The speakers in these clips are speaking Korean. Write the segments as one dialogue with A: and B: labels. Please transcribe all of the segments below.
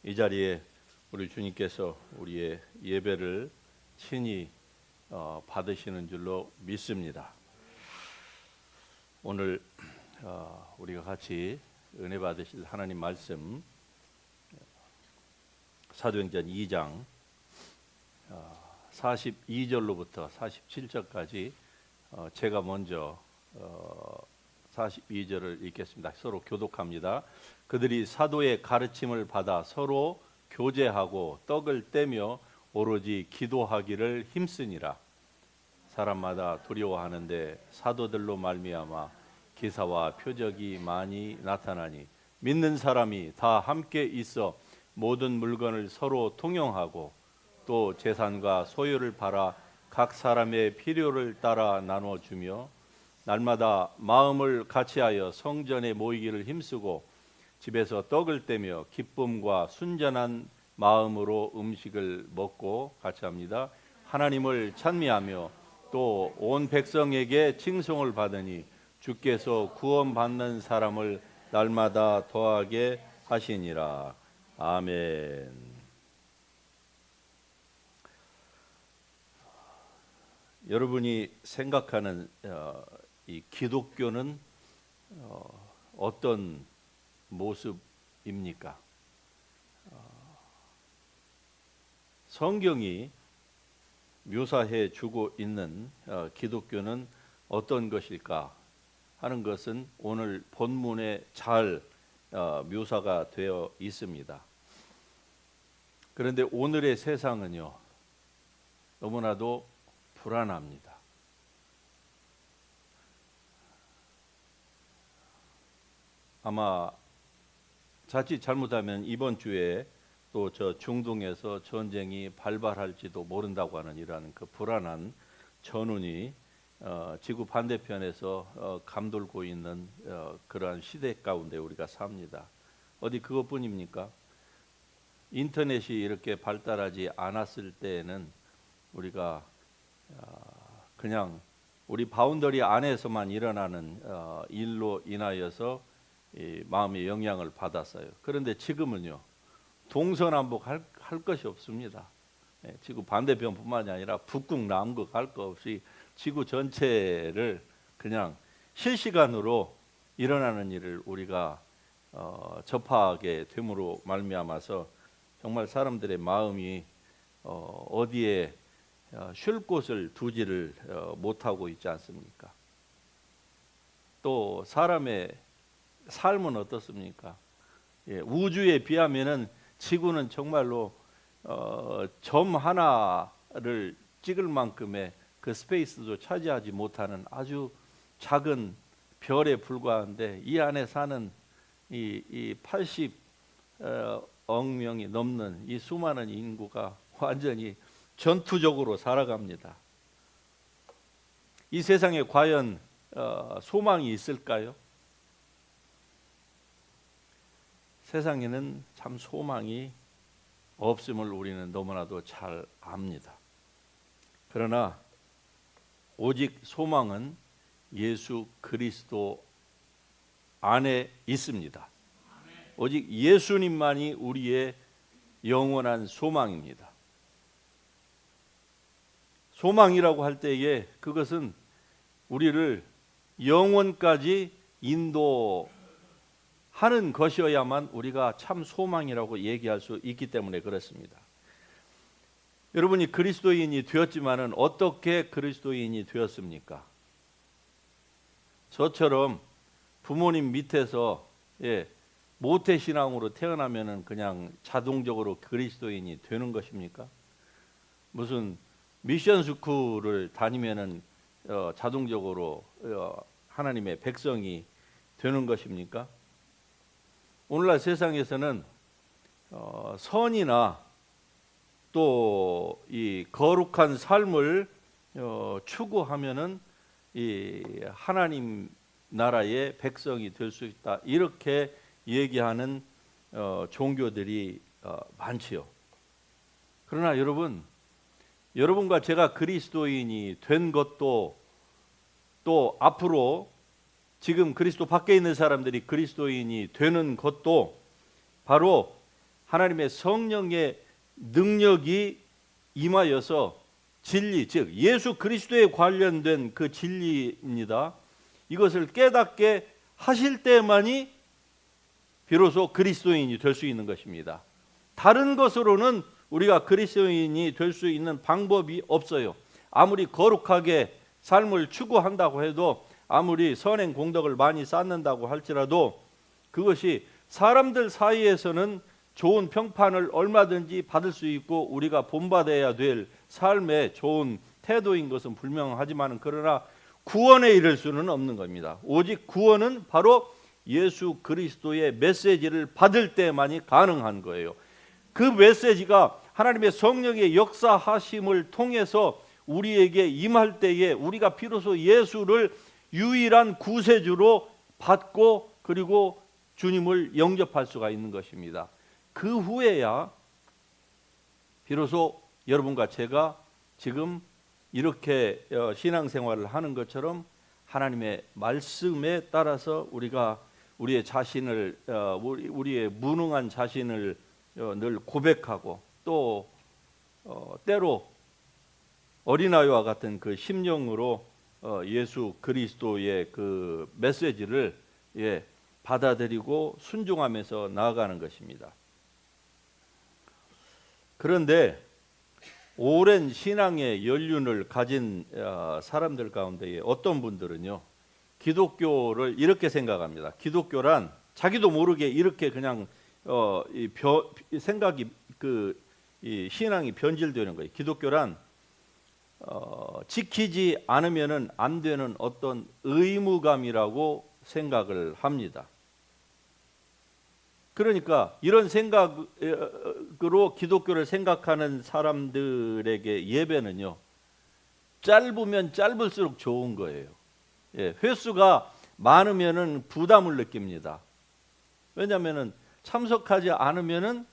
A: 이 자리에 우리 주님께서 우리의 예배를 친히 받으시는 줄로 믿습니다. 오늘 우리가 같이 은혜 받으실 하나님 말씀 사도행전 2장 42절로부터 47절까지 제가 먼저 42절을 읽겠습니다. 서로 교독합니다. 그들이 사도의 가르침을 받아 서로 교제하고 떡을 떼며 오로지 기도하기를 힘쓰니라. 사람마다 두려워하는데 사도들로 말미암아 기사와 표적이 많이 나타나니 믿는 사람이 다 함께 있어 모든 물건을 서로 통용하고 또 재산과 소유를 팔아 각 사람의 필요를 따라 나눠주며 날마다 마음을 같이하여 성전에 모이기를 힘쓰고 집에서 떡을 떼며 기쁨과 순전한 마음으로 음식을 먹고 같이 합니다. 하나님을 찬미하며 또 온 백성에게 칭송을 받으니 주께서 구원받는 사람을 날마다 더하게 하시니라. 아멘. 여러분이 생각하는 이 기독교는 어떤 모습입니까? 성경이 묘사해 주고 있는 기독교는 어떤 것일까 하는 것은 오늘 본문에 잘 묘사가 되어 있습니다. 그런데 오늘의 세상은요, 너무나도 불안합니다. 아마 자칫 잘못하면 이번 주에 또 저 중동에서 전쟁이 발발할지도 모른다고 하는 이러한 그 불안한 전운이 지구 반대편에서 감돌고 있는 그러한 시대 가운데 우리가 삽니다. 어디 그것뿐입니까? 인터넷이 이렇게 발달하지 않았을 때에는 우리가 그냥 우리 바운더리 안에서만 일어나는 일로 인하여서 이 마음의 영향을 받았어요. 그런데 지금은요, 동서남북 할 것이 없습니다. 지구 반대편뿐만이 아니라 북극 남극 할 것 없이 지구 전체를 그냥 실시간으로 일어나는 일을 우리가 접하게 됨으로 말미암아서 정말 사람들의 마음이 어디에 쉴 곳을 두지를 못하고 있지 않습니까? 또 사람의 삶은 어떻습니까? 우주에 비하면은 지구는 정말로 점 하나를 찍을 만큼의 그 스페이스도 차지하지 못하는 아주 작은 별에 불과한데 이 안에 사는 이 80억 명이 넘는 이 수많은 인구가 완전히 전투적으로 살아갑니다. 이 세상에 과연 소망이 있을까요? 세상에는 참 소망이 없음을 우리는 너무나도 잘 압니다. 그러나 오직 소망은 예수 그리스도 안에 있습니다. 오직 예수님만이 우리의 영원한 소망입니다. 소망이라고 할 때에 그것은 우리를 영원까지 인도하는 것이어야만 우리가 참 소망이라고 얘기할 수 있기 때문에 그렇습니다. 여러분이 그리스도인이 되었지만은 어떻게 그리스도인이 되었습니까? 저처럼 부모님 밑에서 모태신앙으로 태어나면은 그냥 자동적으로 그리스도인이 되는 것입니까? 무슨 미션 스쿨을 다니면은 자동적으로 하나님의 백성이 되는 것입니까? 오늘날 세상에서는 선이나 또 이 거룩한 삶을 추구하면은 이 하나님 나라의 백성이 될 수 있다, 이렇게 얘기하는 종교들이 많지요. 그러나 여러분과 제가 그리스도인이 된 것도, 또 앞으로 지금 그리스도 밖에 있는 사람들이 그리스도인이 되는 것도 바로 하나님의 성령의 능력이 임하여서 진리, 즉 예수 그리스도에 관련된 그 진리입니다. 이것을 깨닫게 하실 때만이 비로소 그리스도인이 될 수 있는 것입니다. 다른 것으로는 우리가 그리스도인이 될 수 있는 방법이 없어요. 아무리 거룩하게 삶을 추구한다고 해도, 아무리 선행 공덕을 많이 쌓는다고 할지라도 그것이 사람들 사이에서는 좋은 평판을 얼마든지 받을 수 있고 우리가 본받아야 될 삶의 좋은 태도인 것은 분명하지만, 그러나 구원에 이를 수는 없는 겁니다. 오직 구원은 바로 예수 그리스도의 메시지를 받을 때만이 가능한 거예요. 그 메시지가 하나님의 성령의 역사하심을 통해서 우리에게 임할 때에 우리가 비로소 예수를 유일한 구세주로 받고 그리고 주님을 영접할 수가 있는 것입니다. 그 후에야 비로소 여러분과 제가 지금 이렇게 신앙생활을 하는 것처럼 하나님의 말씀에 따라서 우리가 우리의 자신을, 우리의 무능한 자신을 늘 고백하고, 또 때로 어린아이와 같은 그 심령으로 예수 그리스도의 그 메시지를 받아들이고 순종하면서 나아가는 것입니다. 그런데 오랜 신앙의 연륜을 가진 사람들 가운데 어떤 분들은요, 기독교를 이렇게 생각합니다. 기독교란 자기도 모르게 이렇게 그냥 생각이 이 신앙이 변질되는 거예요. 기독교란 지키지 않으면은 안 되는 어떤 의무감이라고 생각을 합니다. 그러니까 이런 생각으로 기독교를 생각하는 사람들에게 예배는요, 짧으면 짧을수록 좋은 거예요. 횟수가 많으면은 부담을 느낍니다. 왜냐하면은 참석하지 않으면은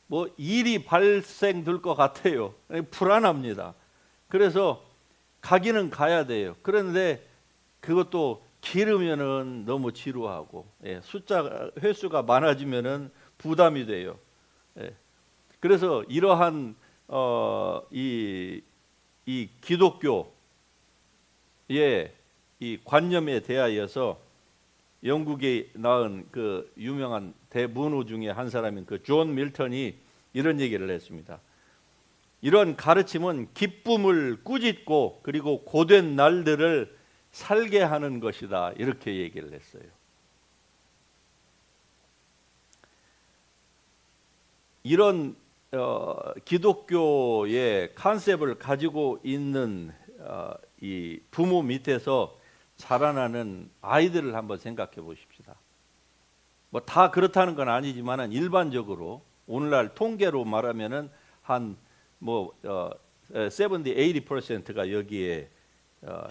A: 뭐 일이 발생될 것 같아요. 불안합니다. 그래서 가기는 가야 돼요. 그런데 그것도 길으면은 너무 지루하고, 횟수가 많아지면은 부담이 돼요. 그래서 이러한 이 기독교의 이 관념에 대하여서 영국에 낳은 그 유명한 대문호 중에 한 사람인 그 존 밀턴이 이런 얘기를 했습니다. 이런 가르침은 기쁨을 꾸짖고 그리고 고된 날들을 살게 하는 것이다, 이렇게 얘기를 했어요. 이런 기독교의 컨셉을 가지고 있는 이 부모 밑에서 자라나는 아이들을 한번 생각해 보십시다. 뭐 다 그렇다는 건 아니지만은 일반적으로 오늘날 통계로 말하면은 한 70, 80%가 여기에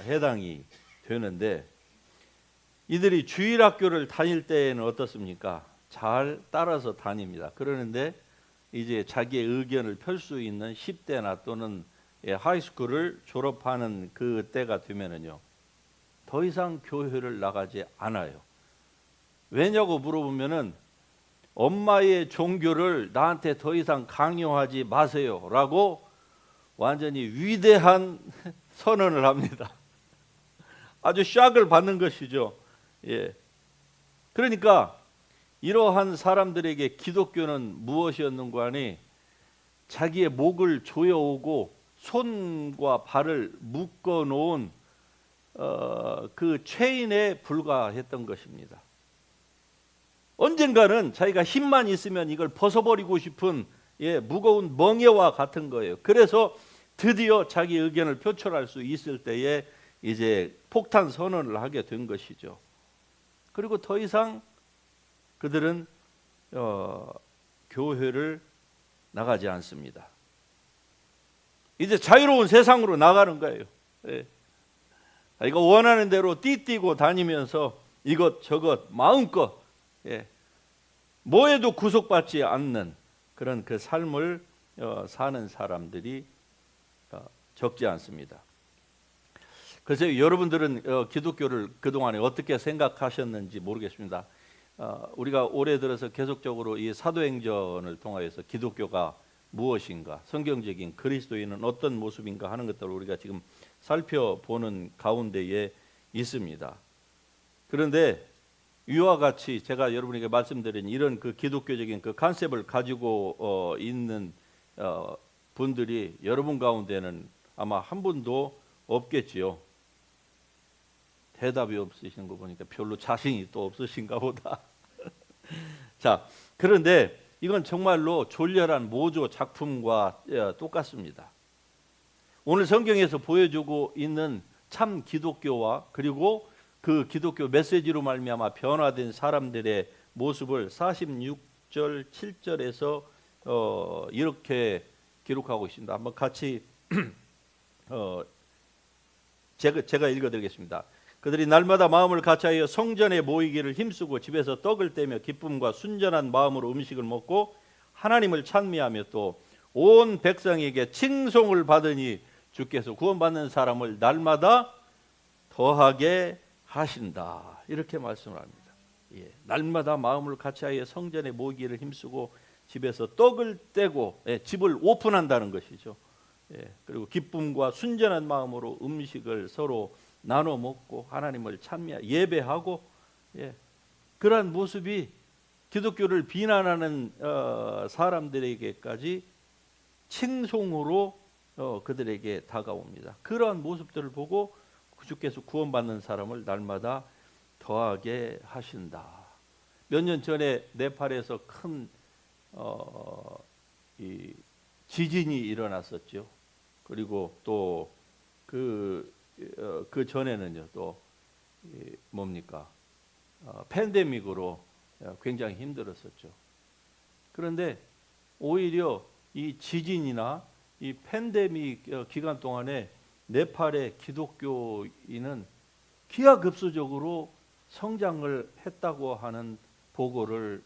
A: 해당이 되는데, 이들이 주일학교를 다닐 때에는 어떻습니까? 잘 따라서 다닙니다. 그러는데 이제 자기의 의견을 펼 수 있는 10대나 또는 하이스쿨을 졸업하는 그 때가 되면은요, 더 이상 교회를 나가지 않아요. 왜냐고 물어보면은 엄마의 종교를 나한테 더 이상 강요하지 마세요 라고 완전히 위대한 선언을 합니다. 아주 샥을 받는 것이죠. 그러니까 이러한 사람들에게 기독교는 무엇이었는가 하니, 자기의 목을 조여오고 손과 발을 묶어 놓은 그 체인에 불과했던 것입니다. 언젠가는 자기가 힘만 있으면 이걸 벗어버리고 싶은 무거운 멍에와 같은 거예요. 그래서 드디어 자기 의견을 표출할 수 있을 때에 이제 폭탄 선언을 하게 된 것이죠. 그리고 더 이상 그들은 교회를 나가지 않습니다. 이제 자유로운 세상으로 나가는 거예요. 자기가 원하는 대로 띠뛰고 다니면서 이것 저것 마음껏 뭐에도 구속받지 않는 그런 그 삶을 사는 사람들이 적지 않습니다. 그래서 여러분들은 기독교를 그동안에 어떻게 생각하셨는지 모르겠습니다. 우리가 올해 들어서 계속적으로 이 사도행전을 통하여서 기독교가 무엇인가, 성경적인 그리스도인은 어떤 모습인가 하는 것들을 우리가 지금 살펴보는 가운데에 있습니다. 그런데 이와 같이 제가 여러분에게 말씀드린 이런 그 기독교적인 그 컨셉을 가지고 있는 분들이 여러분 가운데는 아마 한 분도 없겠지요. 대답이 없으신 거 보니까 별로 자신이 또 없으신가 보다. 자, 그런데 이건 정말로 졸렬한 모조 작품과 똑같습니다. 오늘 성경에서 보여주고 있는 참 기독교와 그리고 그 기독교 메시지로 말미암아 변화된 사람들의 모습을 46절 7절에서 이렇게 기록하고 있습니다. 한번 같이 제가 읽어드리겠습니다. 그들이 날마다 마음을 같이하여 성전에 모이기를 힘쓰고 집에서 떡을 떼며 기쁨과 순전한 마음으로 음식을 먹고 하나님을 찬미하며 또 온 백성에게 칭송을 받으니 주께서 구원받는 사람을 날마다 더하게 하신다. 이렇게 말씀을 합니다. 예, 날마다 마음을 같이하여 성전에 모이기를 힘쓰고 집에서 떡을 떼고 집을 오픈한다는 것이죠. 그리고 기쁨과 순전한 마음으로 음식을 서로 나눠 먹고 하나님을 찬미하고 예배하고 그러한 모습이 기독교를 비난하는 사람들에게까지 칭송으로 그들에게 다가옵니다. 그러한 모습들을 보고 주께서 구원받는 사람을 날마다 더하게 하신다. 몇 년 전에 네팔에서 큰 이 지진이 일어났었죠. 그리고 또 그 전에는요 또 뭡니까 팬데믹으로 굉장히 힘들었었죠. 그런데 오히려 이 지진이나 이 팬데믹 기간 동안에 네팔의 기독교인은 기하급수적으로 성장을 했다고 하는 보고를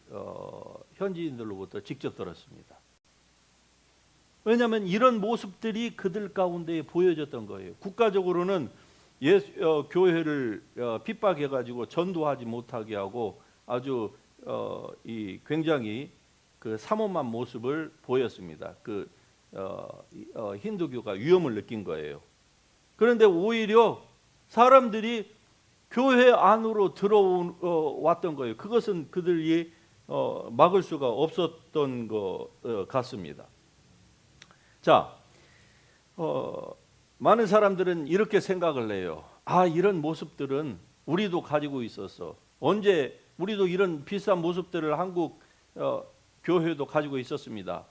A: 현지인들로부터 직접 들었습니다. 왜냐하면 이런 모습들이 그들 가운데 보여졌던 거예요. 국가적으로는 교회를 핍박해가지고 전도하지 못하게 하고 아주 굉장히 그 삼엄한 모습을 보였습니다. 힌두교가 위험을 느낀 거예요. 그런데 오히려 사람들이 교회 안으로 들어왔던 거예요. 그것은 그들이 막을 수가 없었던 것 같습니다. 자, 많은 사람들은 이렇게 생각을 해요. 이런 모습들은 우리도 가지고 있었어. 언제 우리도 이런 비슷한 모습들을 한국 교회도 가지고 있었습니다.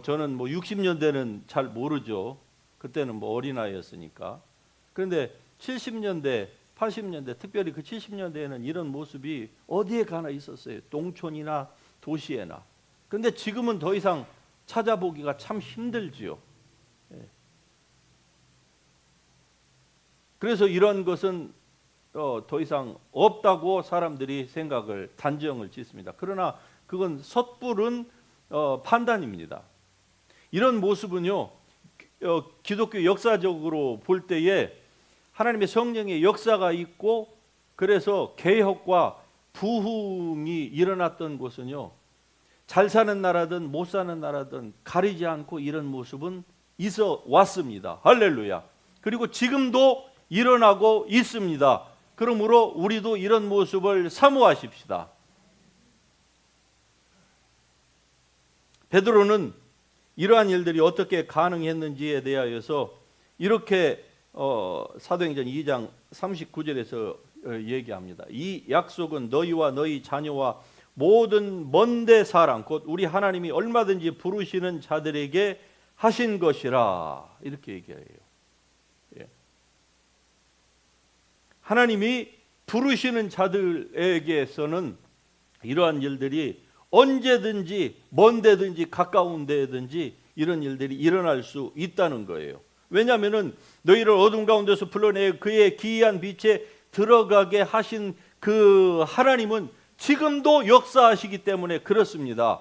A: 저는 60년대는 잘 모르죠. 그때는 어린아이였으니까. 그런데 70년대, 80년대, 특별히 그 70년대에는 이런 모습이 어디에 가나 있었어요. 농촌이나 도시에나. 그런데 지금은 더 이상 찾아보기가 참 힘들지요. 그래서 이런 것은 더 이상 없다고 사람들이 단정을 짓습니다. 그러나 그건 섣부른 판단입니다. 이런 모습은요, 기독교 역사적으로 볼 때에 하나님의 성령의 역사가 있고 그래서 개혁과 부흥이 일어났던 곳은요, 잘 사는 나라든 못 사는 나라든 가리지 않고 이런 모습은 있어 왔습니다. 할렐루야. 그리고 지금도 일어나고 있습니다. 그러므로 우리도 이런 모습을 사모하십시다. 베드로는 이러한 일들이 어떻게 가능했는지에 대하여서 이렇게 사도행전 2장 39절에서 얘기합니다. 이 약속은 너희와 너희 자녀와 모든 먼데 사람 곧 우리 하나님이 얼마든지 부르시는 자들에게 하신 것이라 이렇게 얘기해요. 하나님이 부르시는 자들에게서는 이러한 일들이 언제든지 먼 데든지 가까운 데든지 이런 일들이 일어날 수 있다는 거예요. 왜냐하면 너희를 어둠 가운데서 불러내 그의 기이한 빛에 들어가게 하신 그 하나님은 지금도 역사하시기 때문에 그렇습니다.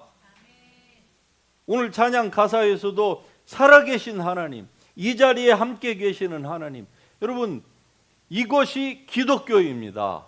A: 오늘 찬양 가사에서도 살아계신 하나님, 이 자리에 함께 계시는 하나님, 여러분 이것이 기독교입니다.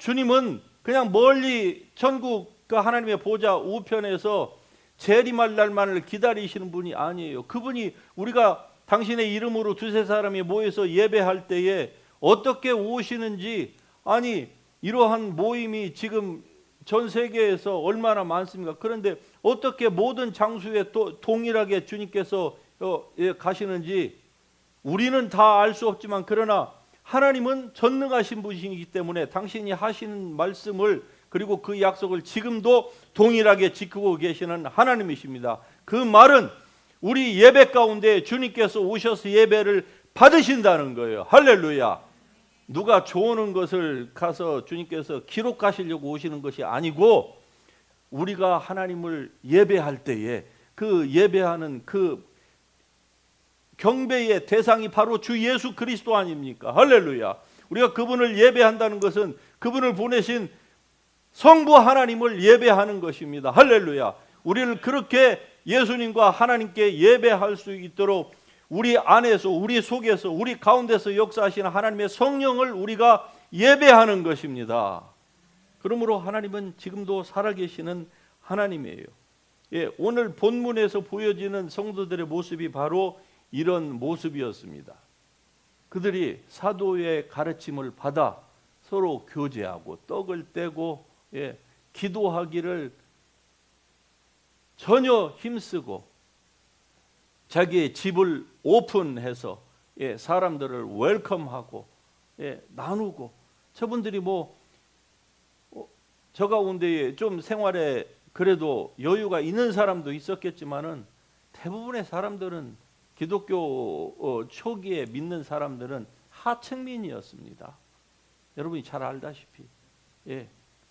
A: 주님은 그냥 멀리 천국 그 하나님의 보좌 우편에서 재림할 날만을 기다리시는 분이 아니에요. 그분이 우리가 당신의 이름으로 두세 사람이 모여서 예배할 때에 어떻게 오시는지, 아니 이러한 모임이 지금 전 세계에서 얼마나 많습니까? 그런데 어떻게 모든 장소에 또 동일하게 주님께서 가시는지 우리는 다 알 수 없지만, 그러나 하나님은 전능하신 분이기 때문에 당신이 하시는 말씀을, 그리고 그 약속을 지금도 동일하게 지키고 계시는 하나님이십니다. 그 말은 우리 예배 가운데 주님께서 오셔서 예배를 받으신다는 거예요. 할렐루야. 누가 좋은 것을 가서 주님께서 기록하시려고 오시는 것이 아니고, 우리가 하나님을 예배할 때에 그 예배하는 그 경배의 대상이 바로 주 예수 그리스도 아닙니까? 할렐루야. 우리가 그분을 예배한다는 것은 그분을 보내신 성부 하나님을 예배하는 것입니다. 할렐루야. 우리를 그렇게 예수님과 하나님께 예배할 수 있도록 우리 안에서, 우리 속에서, 우리 가운데서 역사하시는 하나님의 성령을 우리가 예배하는 것입니다. 그러므로 하나님은 지금도 살아계시는 하나님이에요. 오늘 본문에서 보여지는 성도들의 모습이 바로 이런 모습이었습니다. 그들이 사도의 가르침을 받아 서로 교제하고 떡을 떼고 기도하기를 전혀 힘쓰고 자기의 집을 오픈해서 사람들을 웰컴하고 나누고, 저분들이 저 가운데 좀 생활에 그래도 여유가 있는 사람도 있었겠지만은 대부분의 사람들은 기독교 초기에 믿는 사람들은 하층민이었습니다. 여러분이 잘 알다시피.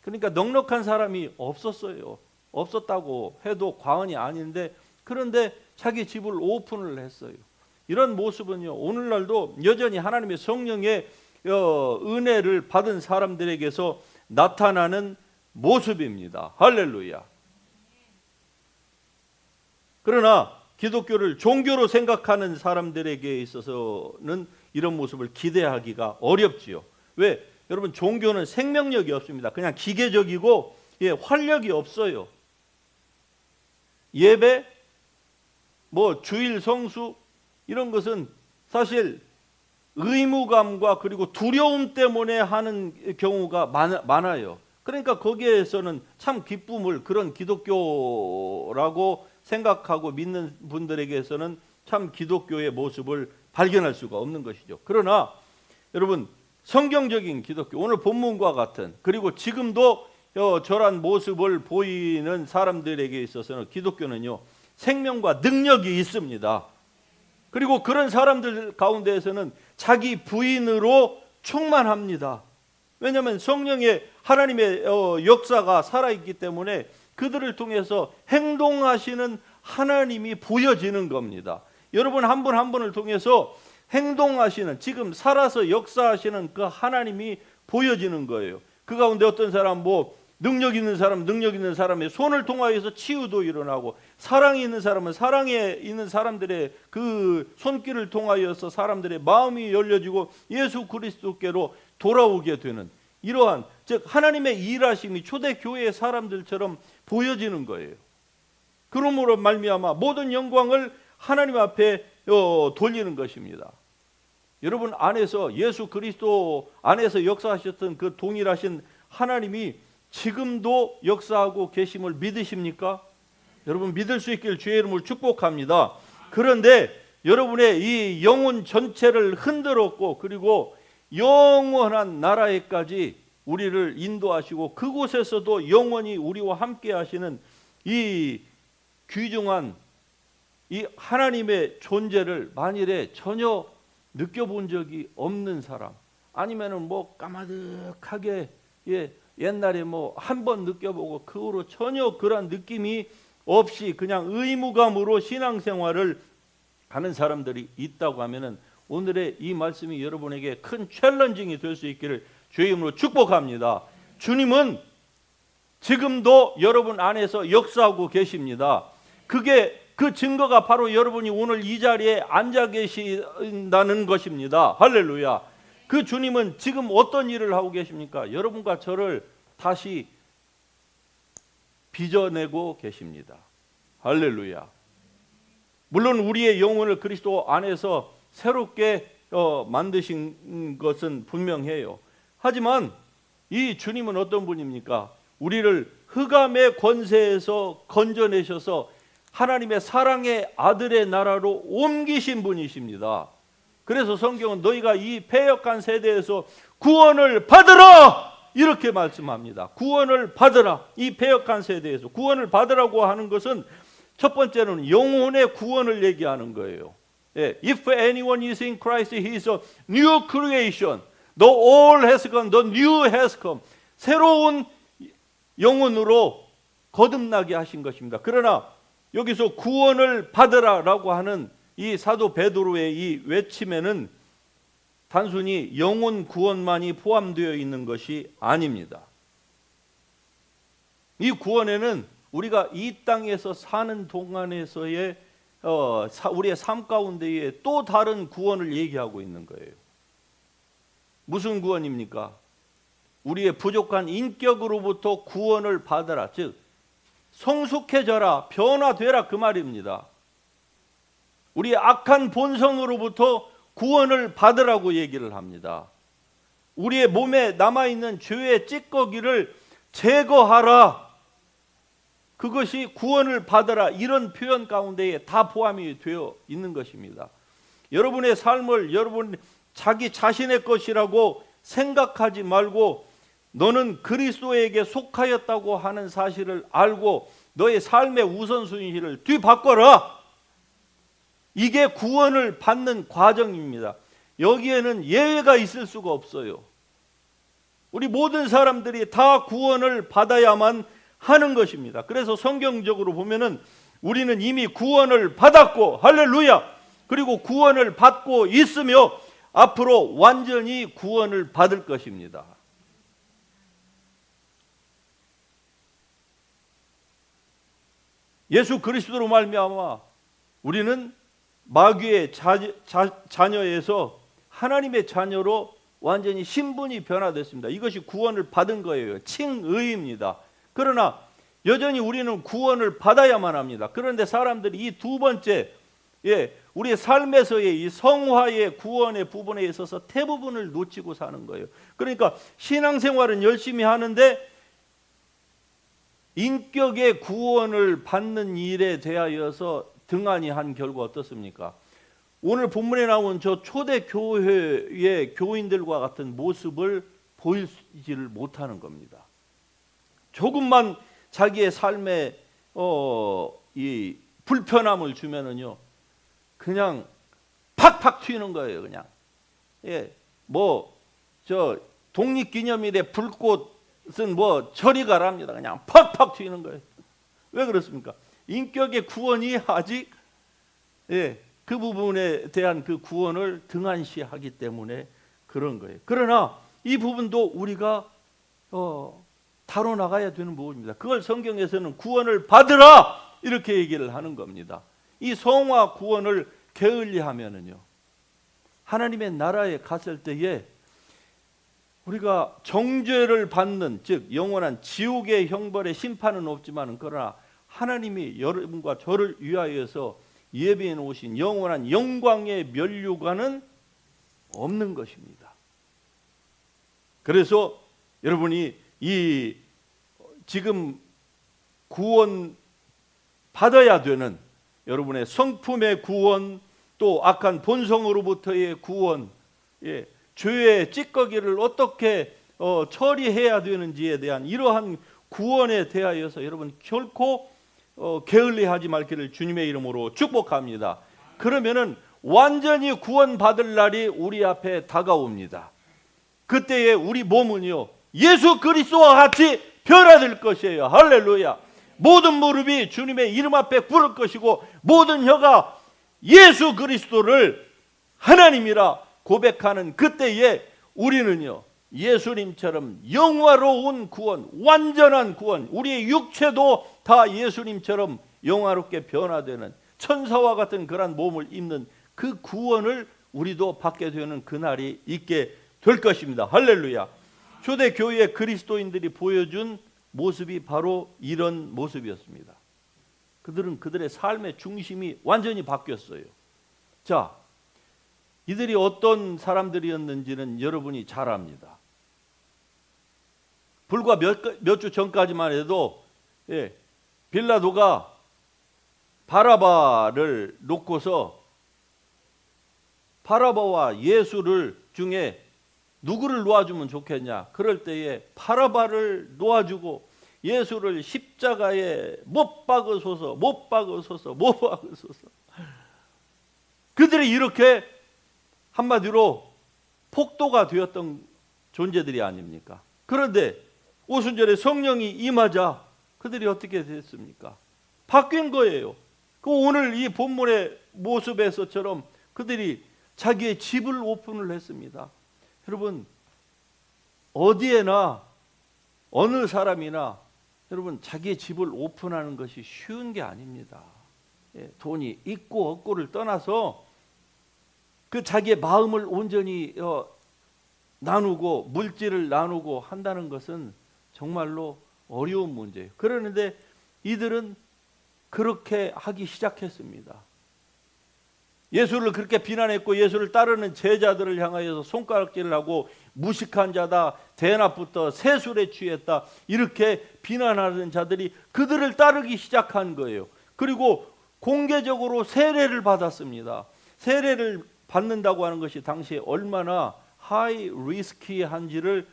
A: 그러니까 넉넉한 사람이 없었어요. 없었다고 해도 과언이 아닌데, 그런데 자기 집을 오픈을 했어요. 이런 모습은요, 오늘날도 여전히 하나님의 성령의 은혜를 받은 사람들에게서 나타나는 모습입니다. 할렐루야. 그러나 기독교를 종교로 생각하는 사람들에게 있어서는 이런 모습을 기대하기가 어렵지요. 왜? 여러분, 종교는 생명력이 없습니다. 그냥 기계적이고 활력이 없어요. 예배, 주일 성수, 이런 것은 사실 의무감과 그리고 두려움 때문에 하는 경우가 많아요. 그러니까 거기에서는 참 기쁨을, 그런 기독교라고 생각하고 믿는 분들에게서는 참 기독교의 모습을 발견할 수가 없는 것이죠. 그러나 여러분, 성경적인 기독교, 오늘 본문과 같은, 그리고 지금도 저런 모습을 보이는 사람들에게 있어서는 기독교는요, 생명과 능력이 있습니다. 그리고 그런 사람들 가운데에서는 자기 부인으로 충만합니다. 왜냐하면 성령의 하나님의 역사가 살아있기 때문에 그들을 통해서 행동하시는 하나님이 보여지는 겁니다. 여러분 한 분 한 분을 통해서 행동하시는, 지금 살아서 역사하시는 그 하나님이 보여지는 거예요. 그 가운데 어떤 사람, 능력 있는 사람의 손을 통하여서 치유도 일어나고, 사랑이 있는 사람은 사랑에 있는 사람들의 그 손길을 통하여서 사람들의 마음이 열려지고 예수 그리스도께로 돌아오게 되는, 이러한 즉 하나님의 일하심이 초대교회의 사람들처럼 보여지는 거예요. 그러므로 말미암아 모든 영광을 하나님 앞에 돌리는 것입니다. 여러분 안에서, 예수 그리스도 안에서 역사하셨던 그 동일하신 하나님이 지금도 역사하고 계심을 믿으십니까? 여러분 믿을 수 있길 주의 이름으로 축복합니다. 그런데 여러분의 이 영혼 전체를 흔들었고, 그리고 영원한 나라에까지 우리를 인도하시고 그곳에서도 영원히 우리와 함께 하시는 이 귀중한 이 하나님의 존재를 만일에 전혀 느껴본 적이 없는 사람, 아니면은 까마득하게 옛날에 한 번 느껴보고 그 후로 전혀 그런 느낌이 없이 그냥 의무감으로 신앙생활을 하는 사람들이 있다고 하면은 오늘의 이 말씀이 여러분에게 큰 챌린징이 될 수 있기를 주의 이름으로 축복합니다. 주님은 지금도 여러분 안에서 역사하고 계십니다. 그 증거가 바로 여러분이 오늘 이 자리에 앉아 계신다는 것입니다. 할렐루야. 그 주님은 지금 어떤 일을 하고 계십니까? 여러분과 저를 다시 빚어내고 계십니다. 할렐루야. 물론 우리의 영혼을 그리스도 안에서 새롭게 만드신 것은 분명해요. 하지만 이 주님은 어떤 분입니까? 우리를 흑암의 권세에서 건져내셔서 하나님의 사랑의 아들의 나라로 옮기신 분이십니다. 그래서 성경은 너희가 이 패역한 세대에서 구원을 받으라! 이렇게 말씀합니다. 구원을 받으라. 이 패역한 세대에서 구원을 받으라고 하는 것은 첫 번째는 영혼의 구원을 얘기하는 거예요. If anyone is in Christ, he is a new creation. The old has gone, the new has come. 새로운 영혼으로 거듭나게 하신 것입니다. 그러나 여기서 구원을 받으라라고 하는 이 사도 베드로의 이 외침에는 단순히 영혼 구원만이 포함되어 있는 것이 아닙니다. 이 구원에는 우리가 이 땅에서 사는 동안에서의 우리의 삶 가운데에 또 다른 구원을 얘기하고 있는 거예요. 무슨 구원입니까? 우리의 부족한 인격으로부터 구원을 받아라. 즉 성숙해져라, 변화되라, 그 말입니다. 우리의 악한 본성으로부터 구원을 받으라고 얘기를 합니다. 우리의 몸에 남아있는 죄의 찌꺼기를 제거하라. 그것이 구원을 받으라, 이런 표현 가운데에 다 포함이 되어 있는 것입니다. 여러분의 삶을 여러분 자기 자신의 것이라고 생각하지 말고 너는 그리스도에게 속하였다고 하는 사실을 알고 너의 삶의 우선순위를 뒤바꿔라. 이게 구원을 받는 과정입니다. 여기에는 예외가 있을 수가 없어요. 우리 모든 사람들이 다 구원을 받아야만 하는 것입니다. 그래서 성경적으로 보면은 우리는 이미 구원을 받았고, 할렐루야! 그리고 구원을 받고 있으며 앞으로 완전히 구원을 받을 것입니다. 예수 그리스도로 말미암아 우리는 마귀의 자녀에서 하나님의 자녀로 완전히 신분이 변화됐습니다. 이것이 구원을 받은 거예요. 칭의입니다. 그러나 여전히 우리는 구원을 받아야만 합니다. 그런데 사람들이 이 두 번째, 우리의 삶에서의 이 성화의 구원의 부분에 있어서 대부분을 놓치고 사는 거예요. 그러니까 신앙생활은 열심히 하는데 인격의 구원을 받는 일에 대하여서 등한히 한 결과 어떻습니까? 오늘 본문에 나온 저 초대 교회의 교인들과 같은 모습을 보이지를 못하는 겁니다. 조금만 자기의 삶에 이 불편함을 주면은요, 그냥 팍팍 튀는 거예요. 그냥 저 독립기념일에 불꽃은 저리 가랍니다. 그냥 팍팍 튀는 거예요. 왜 그렇습니까? 인격의 구원이 아직 그 부분에 대한 그 구원을 등한시하기 때문에 그런 거예요. 그러나 이 부분도 우리가 다뤄나가야 되는 부분입니다. 그걸 성경에서는 구원을 받으라 이렇게 얘기를 하는 겁니다. 이 성화 구원을 게을리하면은요, 하나님의 나라에 갔을 때에 우리가 정죄를 받는, 즉 영원한 지옥의 형벌의 심판은 없지만, 그러나 하나님이 여러분과 저를 위하여서 예비해 놓으신 영원한 영광의 면류관은 없는 것입니다. 그래서 여러분이 이 지금 구원 받아야 되는 여러분의 성품의 구원, 또 악한 본성으로부터의 구원, 죄의 찌꺼기를 어떻게 처리해야 되는지에 대한 이러한 구원에 대하여서 여러분 결코 게을리하지 말기를 주님의 이름으로 축복합니다. 그러면은 완전히 구원받을 날이 우리 앞에 다가옵니다. 그때에 우리 몸은요, 예수 그리스도와 같이 변화될 것이에요. 할렐루야. 모든 무릎이 주님의 이름 앞에 꿇을 것이고 모든 혀가 예수 그리스도를 하나님이라 고백하는 그때에 우리는요, 예수님처럼 영화로운 구원, 완전한 구원, 우리의 육체도 다 예수님처럼 영화롭게 변화되는 천사와 같은 그런 몸을 입는 그 구원을 우리도 받게 되는 그날이 있게 될 것입니다. 할렐루야. 초대교회 그리스도인들이 보여준 모습이 바로 이런 모습이었습니다. 그들은 그들의 삶의 중심이 완전히 바뀌었어요. 자, 이들이 어떤 사람들이었는지는 여러분이 잘 압니다. 불과 몇 주 전까지만 해도 빌라도가 바라바를 놓고서 바라바와 예수를 중에 누구를 놓아주면 좋겠냐. 그럴 때에 바라바를 놓아주고 예수를 십자가에 못 박으소서, 못 박으소서, 못 박으소서. 그들이 이렇게 한마디로 폭도가 되었던 존재들이 아닙니까? 그런데 오순절에 성령이 임하자 그들이 어떻게 됐습니까? 바뀐 거예요. 그 오늘 이 본문의 모습에서처럼 그들이 자기의 집을 오픈을 했습니다. 여러분, 어디에나 어느 사람이나 여러분 자기의 집을 오픈하는 것이 쉬운 게 아닙니다. 돈이 있고 없고를 떠나서 그 자기의 마음을 온전히 나누고 물질을 나누고 한다는 것은 정말로 어려운 문제예요. 그러는데 이들은 그렇게 하기 시작했습니다. 예수를 그렇게 비난했고 예수를 따르는 제자들을 향하여서 손가락질을 하고 무식한 자다, 대낮부터 세술에 취했다, 이렇게 비난하는 자들이 그들을 따르기 시작한 거예요. 그리고 공개적으로 세례를 받았습니다. 세례를 받는다고 하는 것이 당시에 얼마나 하이 리스키한지를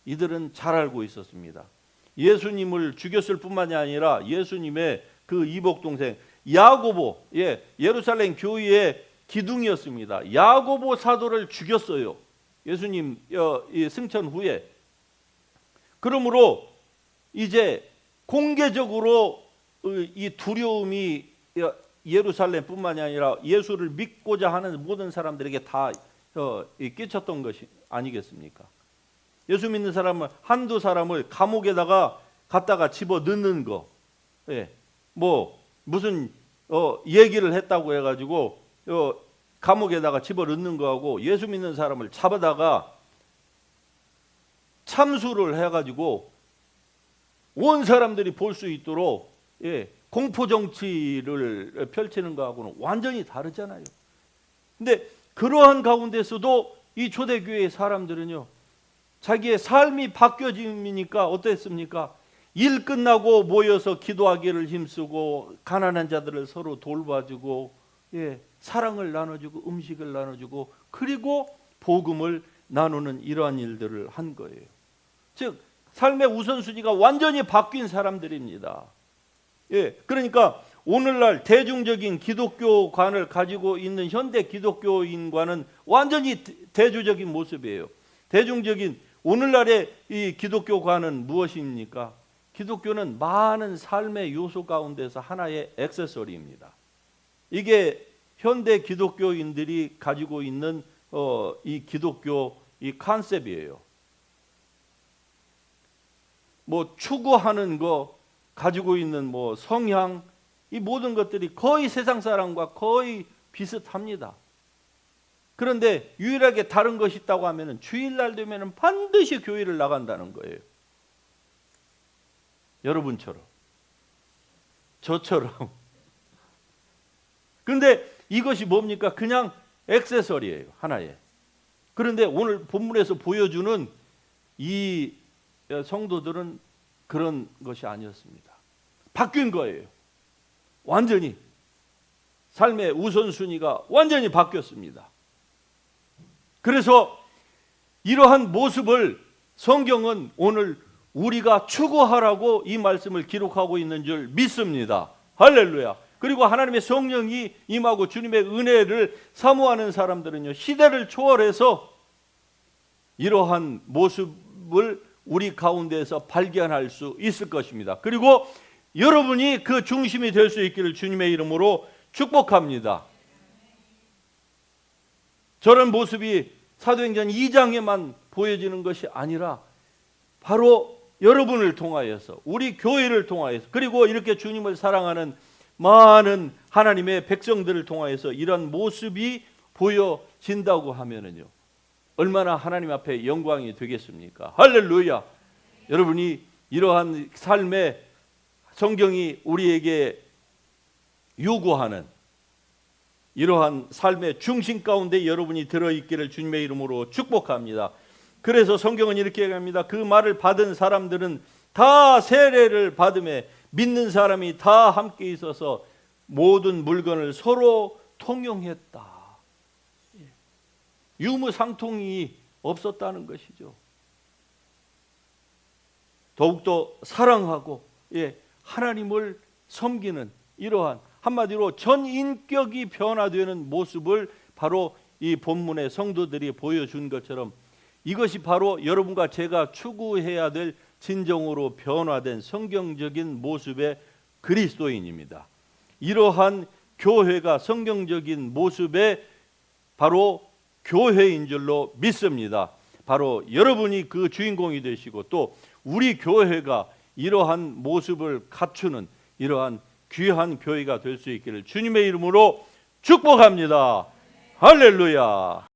A: 이들은 잘 알고 있었습니다. 예수님을 죽였을 뿐만이 아니라 예수님의 그 이복 동생 야고보, 예루살렘 교회의 기둥이었습니다. 야고보 사도를 죽였어요. 예수님 승천 후에. 그러므로 이제 공개적으로 이 두려움이 예루살렘뿐만이 아니라 예수를 믿고자 하는 모든 사람들에게 다 끼쳤던 것이 아니겠습니까? 예수 믿는 사람은 한두 사람을 감옥에다가 갖다가 집어 넣는 거, 뭐 무슨 얘기를 했다고 해가지고 감옥에다가 집어 넣는 거하고 예수 믿는 사람을 잡아다가 참수를 해가지고 온 사람들이 볼 수 있도록 공포 정치를 펼치는 거하고는 완전히 다르잖아요. 근데 그러한 가운데서도 이 초대교회의 사람들은요, 자기의 삶이 바뀌어지니까 어땠습니까? 일 끝나고 모여서 기도하기를 힘쓰고 가난한 자들을 서로 돌봐주고 사랑을 나눠주고 음식을 나눠주고 그리고 복음을 나누는 이러한 일들을 한 거예요. 즉 삶의 우선순위가 완전히 바뀐 사람들입니다. 그러니까 오늘날 대중적인 기독교관을 가지고 있는 현대 기독교인과는 완전히 대조적인 모습이에요. 대중적인 오늘날의 이 기독교관은 무엇입니까? 기독교는 많은 삶의 요소 가운데서 하나의 액세서리입니다. 이게 현대 기독교인들이 가지고 있는 이 기독교 이 컨셉이에요. 뭐 추구하는 거, 가지고 있는 뭐 성향, 이 모든 것들이 거의 세상 사람과 거의 비슷합니다. 그런데 유일하게 다른 것이 있다고 하면은 주일날 되면은 반드시 교회를 나간다는 거예요. 여러분처럼, 저처럼. 그런데 이것이 뭡니까? 그냥 액세서리예요, 하나의. 그런데 오늘 본문에서 보여주는 이 성도들은 그런 것이 아니었습니다. 바뀐 거예요. 완전히 삶의 우선순위가 완전히 바뀌었습니다. 그래서 이러한 모습을 성경은 오늘 우리가 추구하라고 이 말씀을 기록하고 있는 줄 믿습니다. 할렐루야. 그리고 하나님의 성령이 임하고 주님의 은혜를 사모하는 사람들은요, 시대를 초월해서 이러한 모습을 우리 가운데에서 발견할 수 있을 것입니다. 그리고 여러분이 그 중심이 될 수 있기를 주님의 이름으로 축복합니다. 저런 모습이 사도행전 2장에만 보여지는 것이 아니라 바로 여러분을 통하여서, 우리 교회를 통하여서, 그리고 이렇게 주님을 사랑하는 많은 하나님의 백성들을 통하여서 이런 모습이 보여진다고 하면은요, 얼마나 하나님 앞에 영광이 되겠습니까? 할렐루야. 여러분이 이러한 삶의 성경이 우리에게 요구하는 이러한 삶의 중심 가운데 여러분이 들어있기를 주님의 이름으로 축복합니다. 그래서 성경은 이렇게 얘기합니다. 그 말을 받은 사람들은 다 세례를 받음에 믿는 사람이 다 함께 있어서 모든 물건을 서로 통용했다. 유무상통이 없었다는 것이죠. 더욱더 사랑하고 하나님을 섬기는 이러한 한마디로 전 인격이 변화되는 모습을 바로 이 본문의 성도들이 보여준 것처럼 이것이 바로 여러분과 제가 추구해야 될 진정으로 변화된 성경적인 모습의 그리스도인입니다. 이러한 교회가 성경적인 모습의 바로 교회인 줄로 믿습니다. 바로 여러분이 그 주인공이 되시고 또 우리 교회가 이러한 모습을 갖추는 이러한 귀한 교회가 될 수 있기를 주님의 이름으로 축복합니다. 할렐루야.